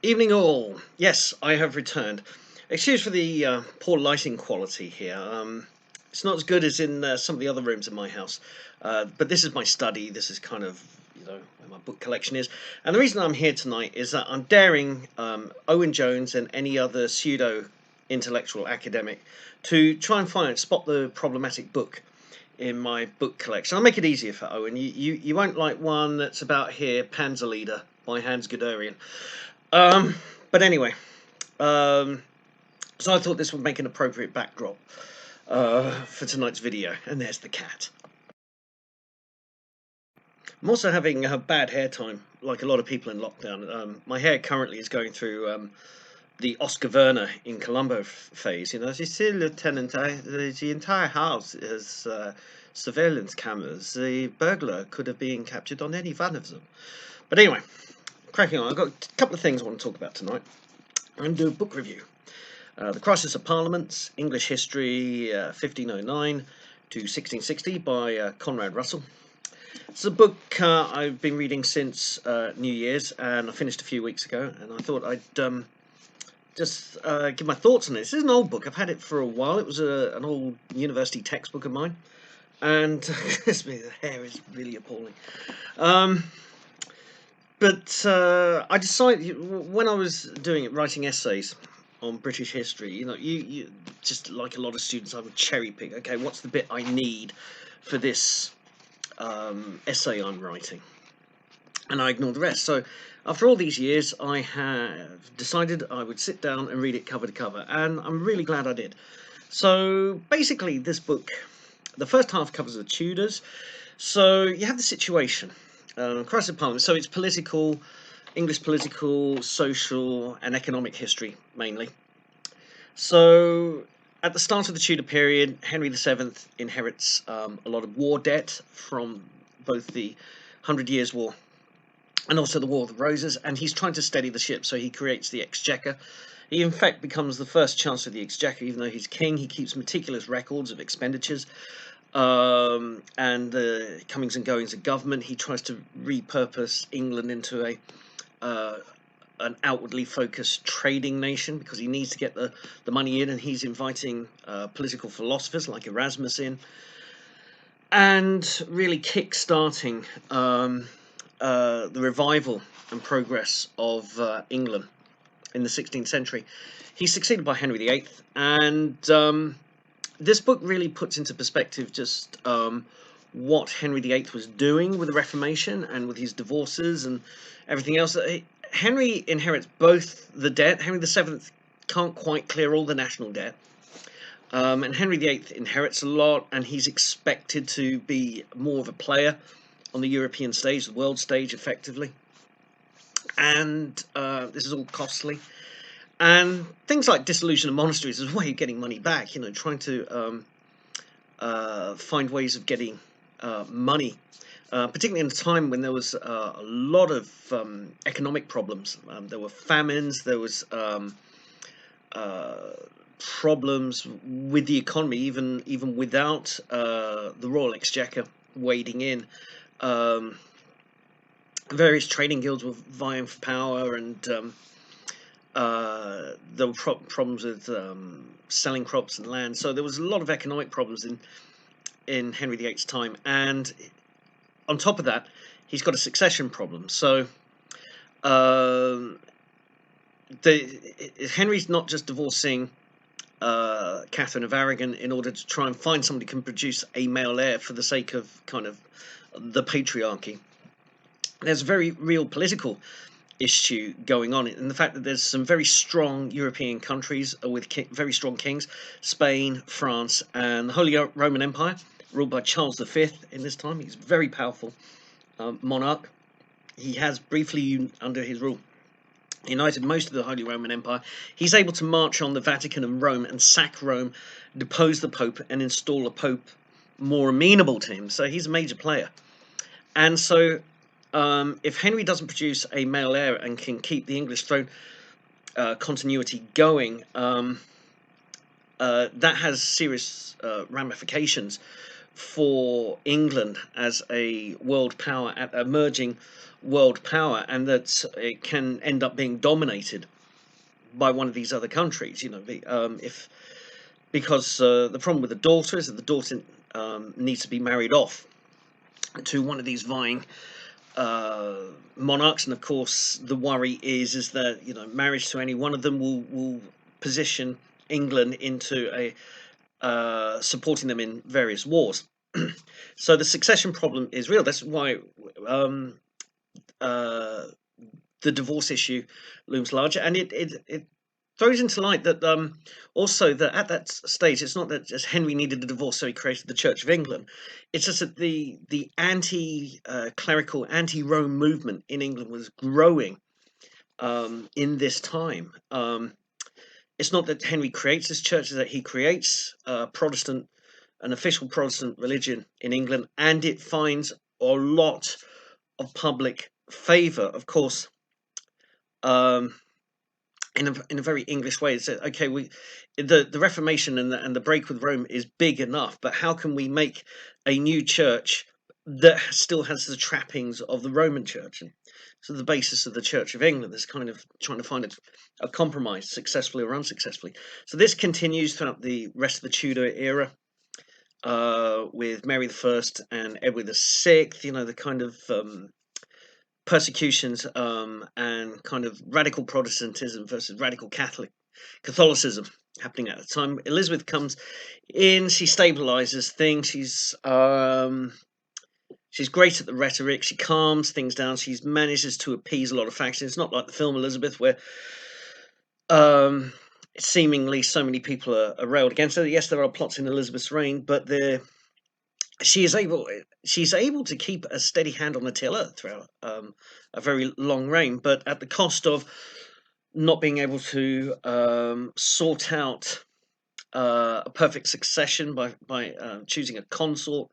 Evening all. Yes, I have returned. Excuse for the poor lighting quality here. It's not as good as in some of the other rooms in my house. But this is my study. This is kind of, where my book collection is. And the reason I'm here tonight is that I'm daring Owen Jones and any other pseudo intellectual academic to try and spot the problematic book in my book collection. I'll make it easier for Owen. You won't like one that's about here, Panzerlieder by Hans Guderian. Um, but anyway, um, so I thought this would make an appropriate backdrop for tonight's video. And there's the cat. I'm also having a bad hair time, like a lot of people in lockdown. My hair currently is going through the Oscar Werner in Columbo phase. You see, Lieutenant, the entire house is surveillance cameras. The burglar could have been captured on any one of them. But anyway, cracking on. I've got a couple of things I want to talk about tonight. I'm going to do a book review. The Crisis of Parliaments, English History, 1509 to 1660 by Conrad Russell. It's a book I've been reading since New Year's, and I finished a few weeks ago, and I thought I'd just give my thoughts on it. This is an old book. I've had it for a while. It was an old university textbook of mine, and the hair is really appalling. But I decided, when I was doing it, writing essays on British history, you just, like a lot of students, I would cherry pick. Okay, what's the bit I need for this essay I'm writing? And I ignored the rest. So after all these years, I have decided I would sit down and read it cover to cover, and I'm really glad I did. So basically, this book, the first half covers the Tudors. So you have the situation. Crisis of Parliament. So it's political, English political, social, and economic history mainly. So at the start of the Tudor period, Henry VII inherits a lot of war debt from both the 100 Years' War and also the War of the Roses, and he's trying to steady the ship, so he creates the Exchequer. He, in fact, becomes the first Chancellor of the Exchequer. Even though he's king, he keeps meticulous records of expenditures and the comings and goings of government. He tries to repurpose England into an outwardly focused trading nation because he needs to get the money in, and he's inviting political philosophers like Erasmus in, and really kick-starting the revival and progress of England in the 16th century. He's succeeded by Henry VIII, and this book really puts into perspective just what Henry VIII was doing with the Reformation and with his divorces and everything else. Henry inherits both the debt. Henry VII can't quite clear all the national debt. And Henry VIII inherits a lot, and he's expected to be more of a player on the European stage, the world stage, effectively. And this is all costly. And things like dissolution of monasteries is a way of getting money back, trying to find ways of getting money, particularly in a time when there was a lot of economic problems. There were famines, there was problems with the economy, even without the Royal Exchequer wading in. Various trading guilds were vying for power, and there were problems with selling crops and land. So there was a lot of economic problems in Henry VIII's time, and on top of that, he's got a succession problem. So Henry's not just divorcing Catherine of Aragon in order to try and find somebody who can produce a male heir for the sake of kind of the patriarchy. There's a very real political issue going on, and the fact that there's some very strong European countries with very strong kings: Spain, France, and the Holy Roman Empire, ruled by Charles V in this time. He's a very powerful monarch. He has briefly, under his rule, united most of the Holy Roman Empire. He's able to march on the Vatican and Rome and sack Rome, depose the Pope, and install a Pope more amenable to him. So he's a major player. And so if Henry doesn't produce a male heir and can keep the English throne continuity going, that has serious ramifications for England as a world power, emerging world power, and that it can end up being dominated by one of these other countries. If because the problem with the daughter is that the daughter needs to be married off to one of these vying monarchs, and of course the worry is that marriage to any one of them will position England into a supporting them in various wars. So the succession problem is real. That's why uh, the divorce issue looms larger, and it throws into light that also that at that stage, it's not that just Henry needed a divorce, so he created the Church of England. It's just that the anti-clerical, anti-Rome movement in England was growing in this time. It's not that Henry creates this church; it's that he creates an official Protestant religion in England, and it finds a lot of public favour. Of course, um, in a very English way, it's okay. The Reformation and the break with Rome is big enough, but how can we make a new church that still has the trappings of the Roman Church? And so the basis of the Church of England is kind of trying to find a compromise, successfully or unsuccessfully. So this continues throughout the rest of the Tudor era. With Mary the First and Edward the Sixth, the kind of persecutions and kind of radical Protestantism versus radical Catholicism happening at the time. Elizabeth comes in, she stabilizes things. She's great at the rhetoric. She calms things down. She manages to appease a lot of factions. It's not like the film Elizabeth, where seemingly so many people are railed against her. Yes, there are plots in Elizabeth's reign, but she's able to keep a steady hand on the tiller throughout a very long reign, but at the cost of not being able to sort out a perfect succession by choosing a consort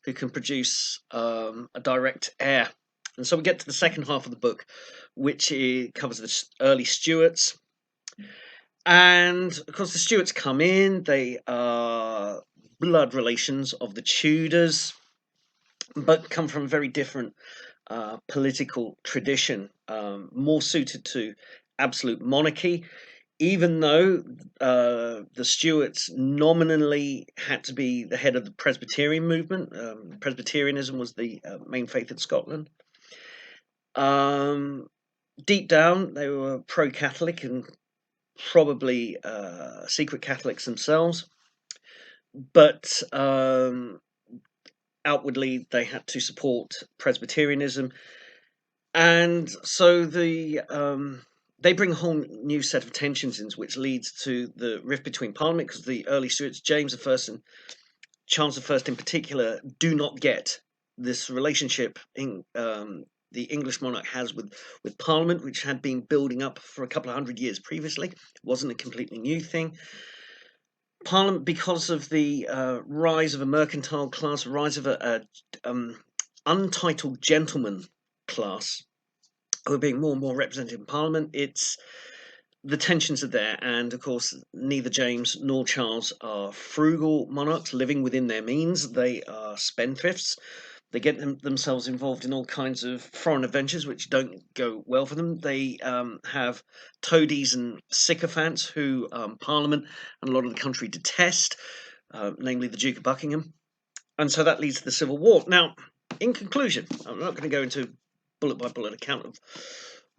who can produce a direct heir. And so we get to the second half of the book, which covers the early Stuarts. And of course, the Stuarts come in. They are blood relations of the Tudors, but come from a very different political tradition, more suited to absolute monarchy. Even though the Stuarts nominally had to be the head of the Presbyterian movement, Presbyterianism was the main faith in Scotland. Deep down, they were pro-Catholic and probably secret Catholics themselves, but outwardly they had to support Presbyterianism, and so they bring a whole new set of tensions in, which leads to the rift between Parliament, because the early Stuarts, James I and Charles I in particular, do not get this relationship the English monarch has with Parliament, which had been building up for a couple of hundred years previously. It wasn't a completely new thing. Parliament, because of the rise of a mercantile class, rise of a untitled gentleman class, who are being more and more represented in Parliament, the tensions are there, and of course neither James nor Charles are frugal monarchs living within their means. They are spendthrifts. They get themselves involved in all kinds of foreign adventures which don't go well for them. They have toadies and sycophants who Parliament and a lot of the country detest, namely the Duke of Buckingham. And so that leads to the Civil War. Now, in conclusion, I'm not going to go into bullet by bullet account of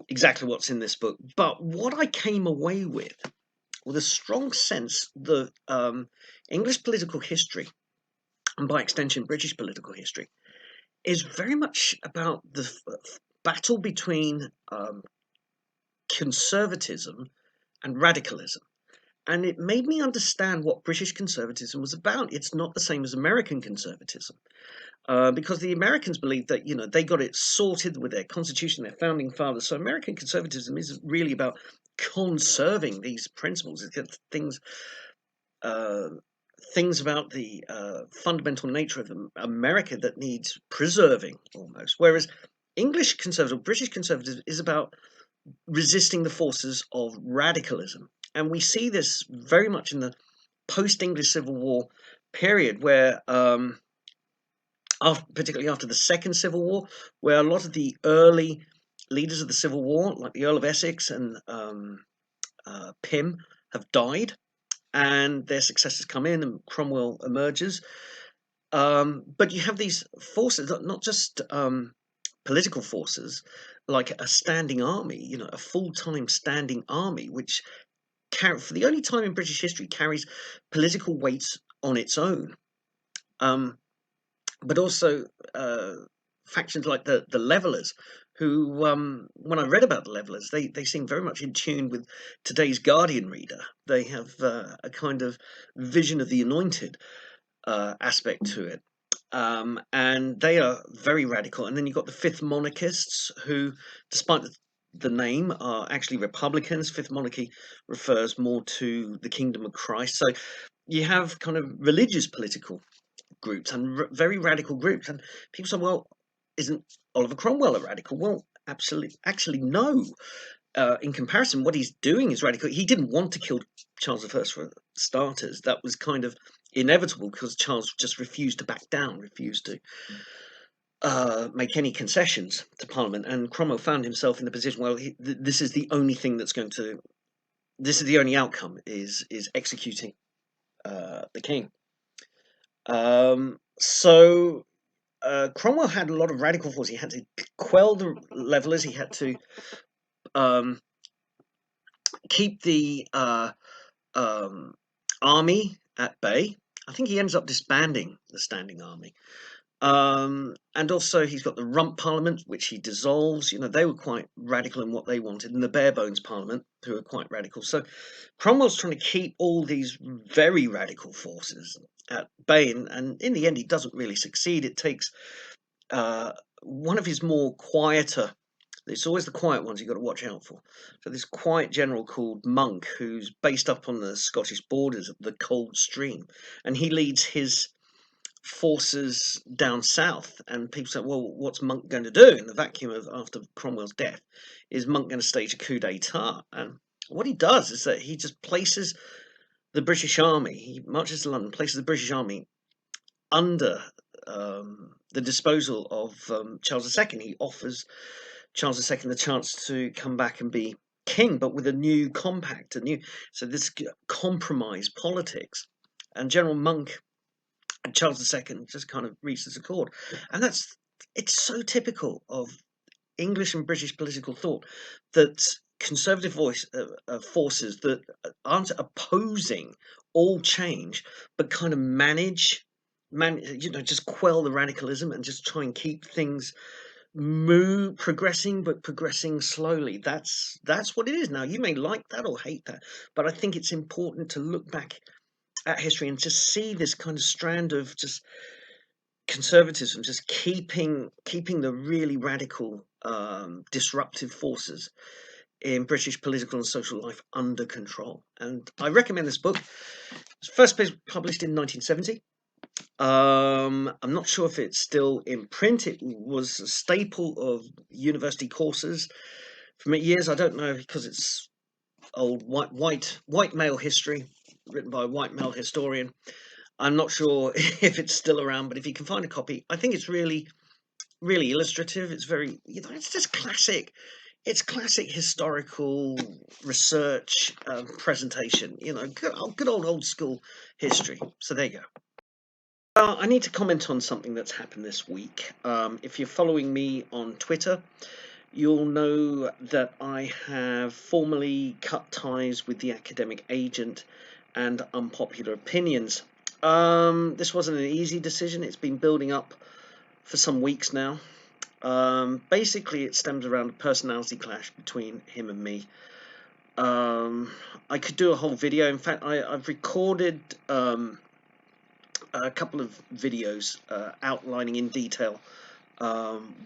exactly what's in this book, but what I came away with a strong sense that English political history, and by extension British political history, is very much about the battle between conservatism and radicalism. And it made me understand what British conservatism was about. It's not the same as American conservatism. Because the Americans believed that they got it sorted with their constitution, their founding fathers. So American conservatism is really about conserving these principles. It's things about the fundamental nature of America that needs preserving almost. Whereas English conservatism, British conservatism, is about resisting the forces of radicalism, and we see this very much in the post-English Civil War period, where particularly after the Second Civil War, where a lot of the early leaders of the Civil War, like the Earl of Essex and Pym, have died, and their successors come in, and Cromwell emerges. But you have these forces, not just political forces, like a standing army, a full-time standing army, which for the only time in British history carries political weights on its own. But also factions like the Levellers, who, when I read about the Levellers, they seem very much in tune with today's Guardian reader. They have a kind of vision of the anointed aspect to it. And they are very radical. And then you've got the Fifth Monarchists, who, despite the name, are actually Republicans. Fifth Monarchy refers more to the Kingdom of Christ. So you have kind of religious political groups and very radical groups. And people say, well, isn't Oliver Cromwell a radical? Well, absolutely, actually, no. In comparison, what he's doing is radical. He didn't want to kill Charles I for starters. That was kind of inevitable because Charles just refused to back down, refused to make any concessions to Parliament. And Cromwell found himself in the position, well, this is the only thing that's going to, this is the only outcome, is executing the king. So Cromwell had a lot of radical force. He had to quell the Levellers. He had to keep the army at bay. I think he ends up disbanding the standing army. And also he's got the Rump Parliament, which he dissolves. They were quite radical in what they wanted, and the Bare Bones Parliament, who are quite radical. So Cromwell's trying to keep all these very radical forces at bay, and in the end, he doesn't really succeed. It takes one of his more quieter. It's always the quiet ones you've got to watch out for. So this quiet general called Monk, who's based up on the Scottish borders of the Coldstream, and he leads his forces down south. And people say, well, what's Monk going to do in the vacuum of after Cromwell's death? Is Monk going to stage a coup d'etat? And what he does is that he just places the British army, he marches to London, places the British army under the disposal of Charles II. He offers Charles II the chance to come back and be king, but with a new compact, so this compromise politics. And General Monk and Charles II just kind of reached this accord, and it's so typical of English and British political thought that conservative forces that aren't opposing all change, but kind of manage, just quell the radicalism and just try and keep things progressing, but progressing slowly. That's what it is now. You may like that or hate that, but I think it's important to look back at history and just see this kind of strand of just conservatism, just keeping the really radical, disruptive forces in British political and social life under control. And I recommend this book. It was first published in 1970. I'm not sure if it's still in print. It was a staple of university courses for many years. I don't know, because it's old white male history written by a white male historian. I'm not sure if it's still around, but if you can find a copy, I think it's really, really illustrative. It's very, it's just classic. It's classic historical research presentation. Good old school history. So there you go. I need to comment on something that's happened this week. If you're following me on Twitter, you'll know that I have formally cut ties with the academic agent and Unpopular Opinions. This wasn't an easy decision. It's been building up for some weeks now. Basically, it stems around a personality clash between him and me. I could do a whole video. In fact, I've recorded a couple of videos outlining in detail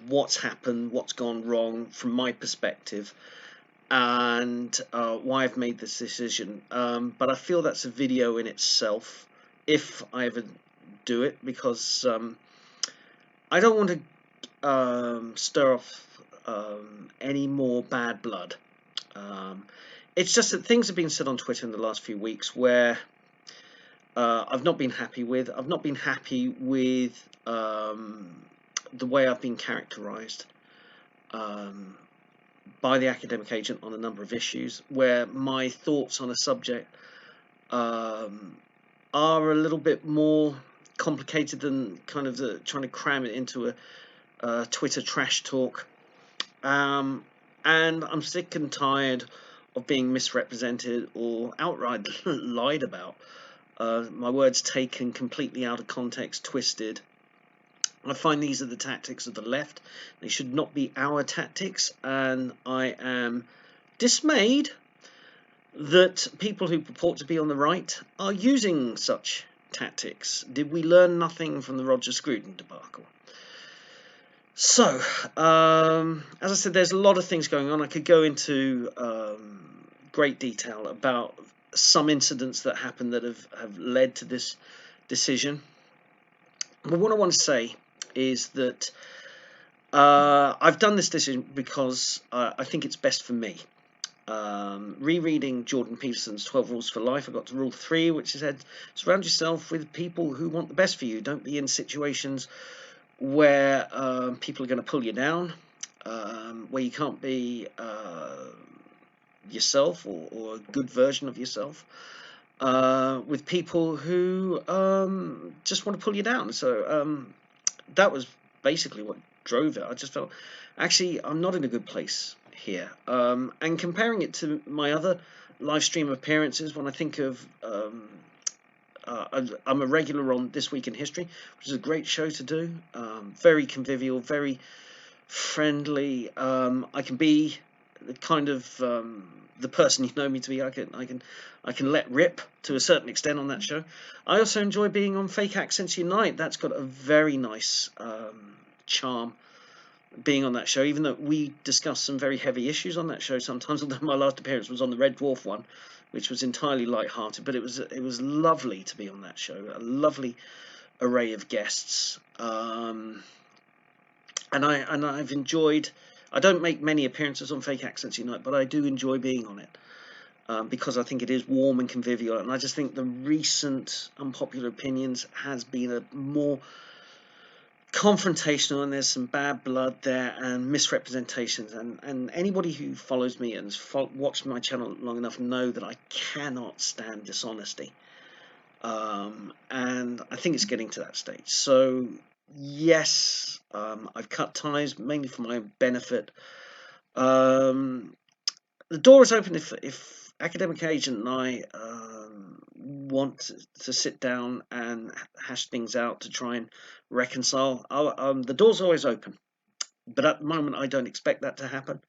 what's happened, what's gone wrong from my perspective, and why I've made this decision. But I feel that's a video in itself, if I ever do it, because I don't want to stir off any more bad blood. It's just that things have been said on Twitter in the last few weeks where I've not been happy with. I've not been happy with the way I've been characterised um, by the academic agent on a number of issues, where my thoughts on a subject um, are a little bit more complicated than kind of trying to cram it into a Twitter trash talk. Um, and I'm sick and tired of being misrepresented or outright lied about. My words taken completely out of context, twisted. I find these are the tactics of the left. They should not be our tactics, and I am dismayed that people who purport to be on the right are using such tactics. Did we learn nothing from the Roger Scruton debacle? So, as I said, there's a lot of things going on. I could go into great detail about some incidents that happened that have led to this decision. But what I want to say is that I've done this decision because I think it's best for me. Rereading Jordan Peterson's 12 Rules for Life, I got to Rule 3, which said, surround yourself with people who want the best for you. Don't be in situations where people are going to pull you down, where you can't be yourself or a good version of yourself, with people who just want to pull you down. So that was basically what drove it. I just felt, actually, I'm not in a good place here. And comparing it to my other live stream appearances, when I think of I'm a regular on This Week in History, which is a great show to do. Very convivial, very friendly. I can be the kind of the person you know me to be. I can let rip to a certain extent on that show. I also enjoy being on Fake Accents Unite. That's got a very nice charm being on that show, even though we discuss some very heavy issues on that show sometimes. Although my last appearance was on the Red Dwarf one, which was entirely light-hearted, but it was lovely to be on that show. A lovely array of guests, and I've enjoyed. I don't make many appearances on Fake Accents Unite, but I do enjoy being on it because I think it is warm and convivial, and I just think the recent unpopular opinions has been a more confrontational, and there's some bad blood there and misrepresentations, and anybody who follows me and has watched my channel long enough know that I cannot stand dishonesty, and I think it's getting to that stage. So yes, I've cut ties mainly for my own benefit. The door is open if academic agent and I want to sit down and hash things out to try and reconcile. The door's always open, but at the moment I don't expect that to happen.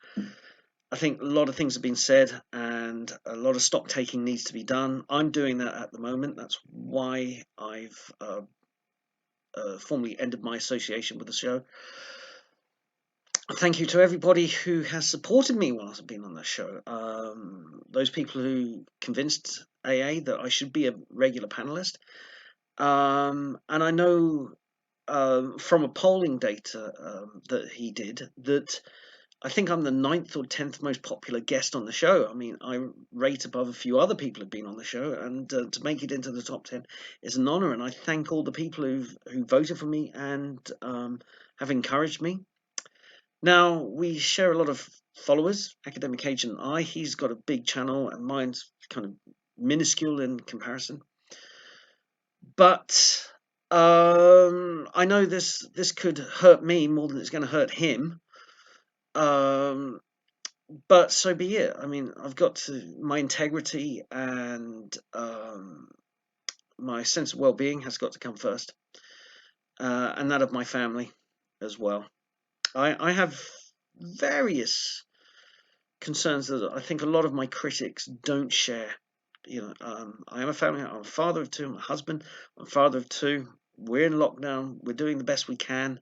I think a lot of things have been said and a lot of stock taking needs to be done. I'm doing that at the moment. That's why I've formally ended my association with the show. Thank you to everybody who has supported me whilst I've been on the show. Those people who convinced AA that I should be a regular panelist. And I know from a polling data that he did that I think I'm the 9th or 10th most popular guest on the show. I mean, I rate above a few other people who've been on the show, and to make it into the top 10 is an honour. And I thank all the people who voted for me and have encouraged me. Now, we share a lot of followers, Academic Agent I. He's got a big channel, and mine's kind of minuscule in comparison. But I know this could hurt me more than it's going to hurt him. But so be it. I mean, I've got to my integrity and my sense of well-being has got to come first, and that of my family as well. I have various concerns that I think a lot of my critics don't share. You know, I am a family. I'm a father of two. I'm a husband. I'm a father of two. We're in lockdown. We're doing the best we can.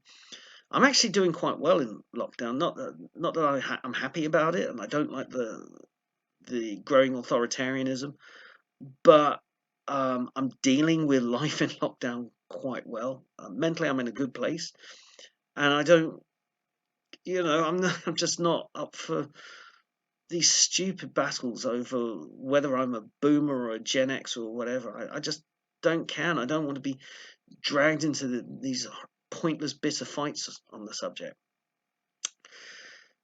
I'm actually doing quite well in lockdown. Not that I'm happy about it, and I don't like the growing authoritarianism, but I'm dealing with life in lockdown quite well. Mentally, I'm in a good place, and I don't. You know, I'm just not up for these stupid battles over whether I'm a boomer or a Gen X or whatever. I just don't care, and I don't want to be dragged into these pointless, bitter fights on the subject.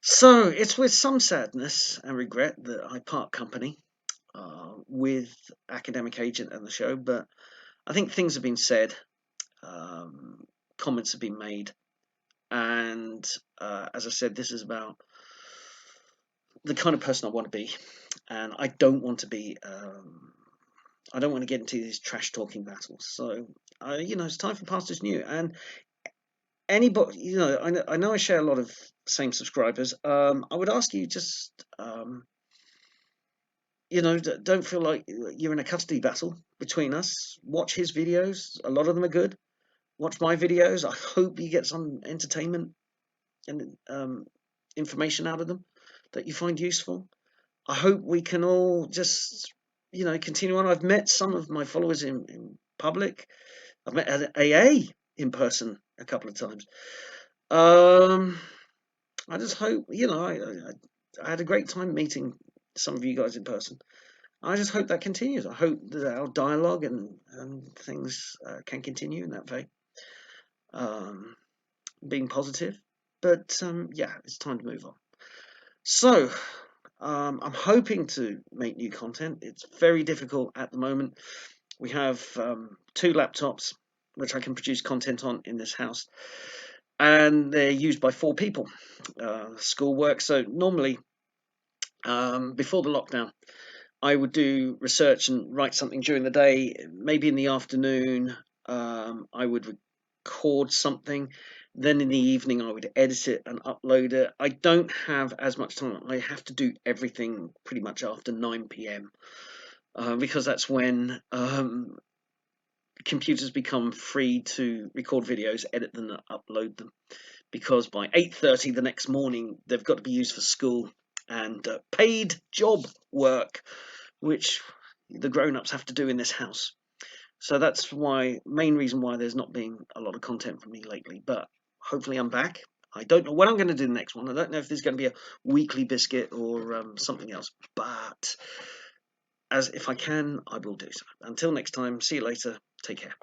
So it's with some sadness and regret that I part company with Academic Agent and the show, but I think things have been said, comments have been made, and as I said, this is about the kind of person I want to be, and I don't want to be. I don't want to get into these trash talking battles. So, it's time for Pastors New, and anybody, I know I share a lot of same subscribers. I would ask you just, don't feel like you're in a custody battle between us. Watch his videos. A lot of them are good. Watch my videos. I hope you get some entertainment and information out of them that you find useful. I hope we can all just, continue on. I've met some of my followers in public. I've met at AA in person a couple of times. I just hope, I had a great time meeting some of you guys in person. I just hope that continues. I hope that our dialogue and things can continue in that vein, um, being positive. But yeah, it's time to move on. So I'm hoping to make new content. It's very difficult at the moment. We have 2 laptops which I can produce content on in this house, and they're used by 4 people. Schoolwork. So normally, before the lockdown, I would do research and write something during the day. Maybe in the afternoon, I would record something. Then in the evening, I would edit it and upload it. I don't have as much time. I have to do everything pretty much after 9 p.m. Because that's when computers become free to record videos, edit them, and upload them. Because by 8:30 the next morning, they've got to be used for school and paid job work, which the grown-ups have to do in this house. So that's why, main reason why there's not been a lot of content from me lately. But hopefully I'm back. I don't know what I'm going to do the next one. I don't know if there's going to be a weekly biscuit or something else. But as if I can, I will do so. Until next time, see you later. Take care.